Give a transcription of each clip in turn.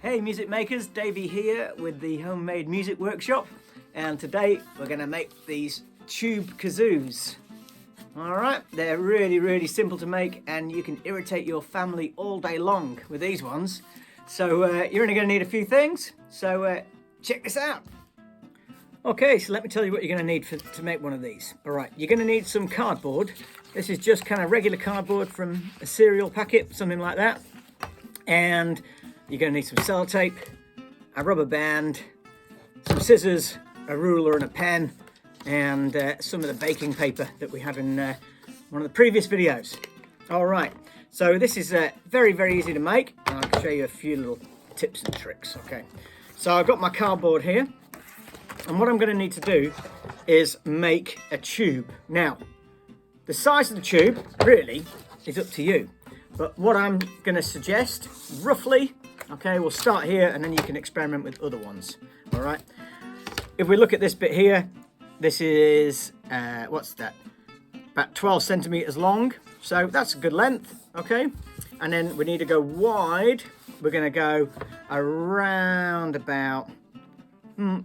Hey music makers, Davey here with the Homemade Music Workshop, and today we're going to make these tube kazoos. Alright, they're really simple to make and you can irritate your family all day long with these ones. So you're only going to need a few things, so check this out. Okay, so let me tell you what you're going to need to make one of these. Alright, you're going to need some cardboard. This is just kind of regular cardboard from a cereal packet, something like that. And you're going to need some sellotape, a rubber band, some scissors, a ruler and a pen, and some of the baking paper that we had in one of the previous videos. Alright, so this is very easy to make, and I'll show you a few little tips and tricks. Okay, so I've got my cardboard here, and what I'm going to need to do is make a tube. Now, the size of the tube really is up to you, but what I'm going to suggest, roughly, okay, we'll start here and then you can experiment with other ones. All right, if we look at this bit here, this is, what's that, about 12 centimeters long, so that's a good length, okay? And then we need to go wide. We're going to go around about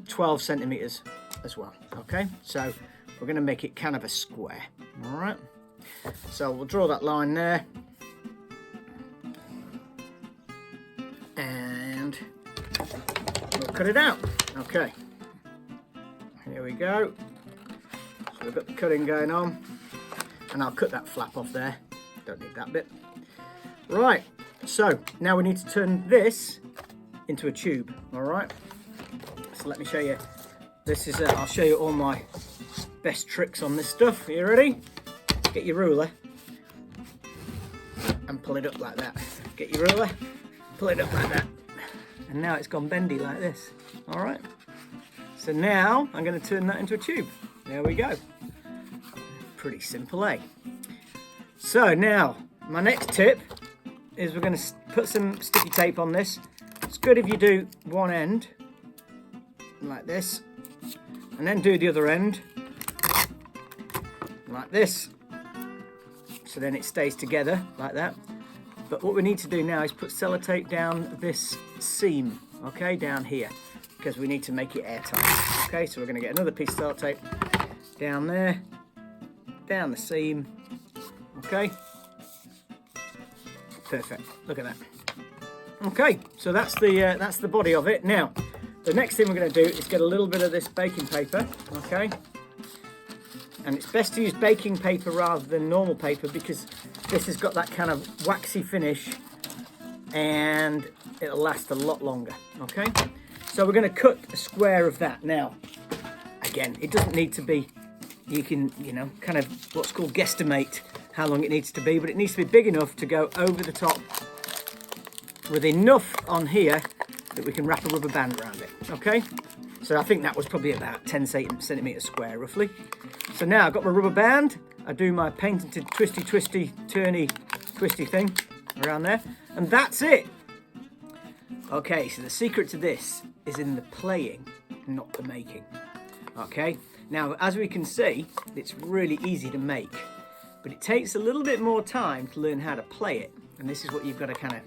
12 centimeters as well, okay? So we're going to make it kind of a square, all right? So we'll draw that line there. And we'll cut it out. Okay, here we go. So we've got the cutting going on, and I'll cut that flap off there. Don't need that bit. Right, so now we need to turn this into a tube. All right, so let me show you. This is I'll show you all my best tricks on this stuff. Are you ready? Get your ruler and pull it up like that. Get your ruler, pull it up like that, and now it's gone bendy like this. All right, so now I'm going to turn that into a tube. There we go. Pretty simple, eh? So now my next tip is we're going to put some sticky tape on this. It's good if you do one end like this and then do the other end like this, so then it stays together like that. But what we need to do now is put sellotape down this seam, okay, down here, because we need to make it airtight. Okay, so we're going to get another piece of sellotape down there, down the seam. Okay, perfect. Look at that. Okay, so that's the body of it. Now, the next thing we're going to do is get a little bit of this baking paper. Okay, and it's best to use baking paper rather than normal paper because this has got that kind of waxy finish and it'll last a lot longer. Okay, so we're going to cut a square of that. Now, again, it doesn't need to be, you can, you know, kind of what's called guesstimate how long it needs to be, but it needs to be big enough to go over the top with enough on here that we can wrap a rubber band around it. Okay, so I think that was probably about 10 centimeters square roughly. So now I've got my rubber band, I do my patented twisty turny twisty thing around there, and that's it. Okay, so the secret to this is in the playing, not the making. Okay, now as we can see, it's really easy to make, but it takes a little bit more time to learn how to play it, and this is what you've got to kind of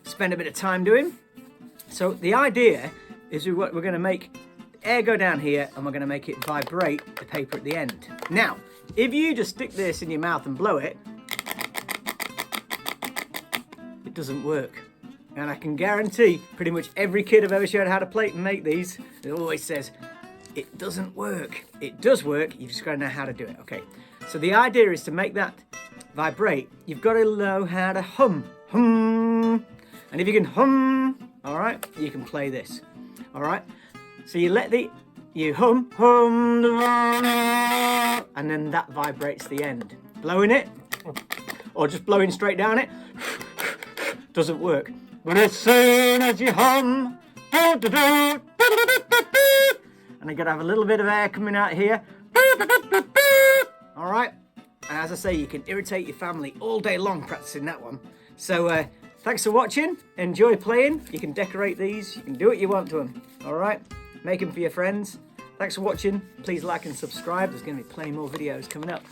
spend a bit of time doing. So the idea is we're going to make air go down here and we're going to make it vibrate the paper at the end. Now, if you just stick this in your mouth and blow it, it doesn't work. And I can guarantee pretty much every kid I've ever showed how to play and make these, it always says, it doesn't work. It does work, you've just got to know how to do it. Okay, so the idea is to make that vibrate, you've got to know how to hum. Hum. And if you can hum, all right, you can play this. All right, so you hum, and then that vibrates the end. Blowing it, or just blowing straight down it, doesn't work. But as soon as you hum, and you're gonna have a little bit of air coming out here. All right, and as I say, you can irritate your family all day long practicing that one. So thanks for watching, enjoy playing. You can decorate these, you can do what you want to them. All right, make them for your friends. Thanks for watching, please like and subscribe. There's going to be plenty more videos coming up.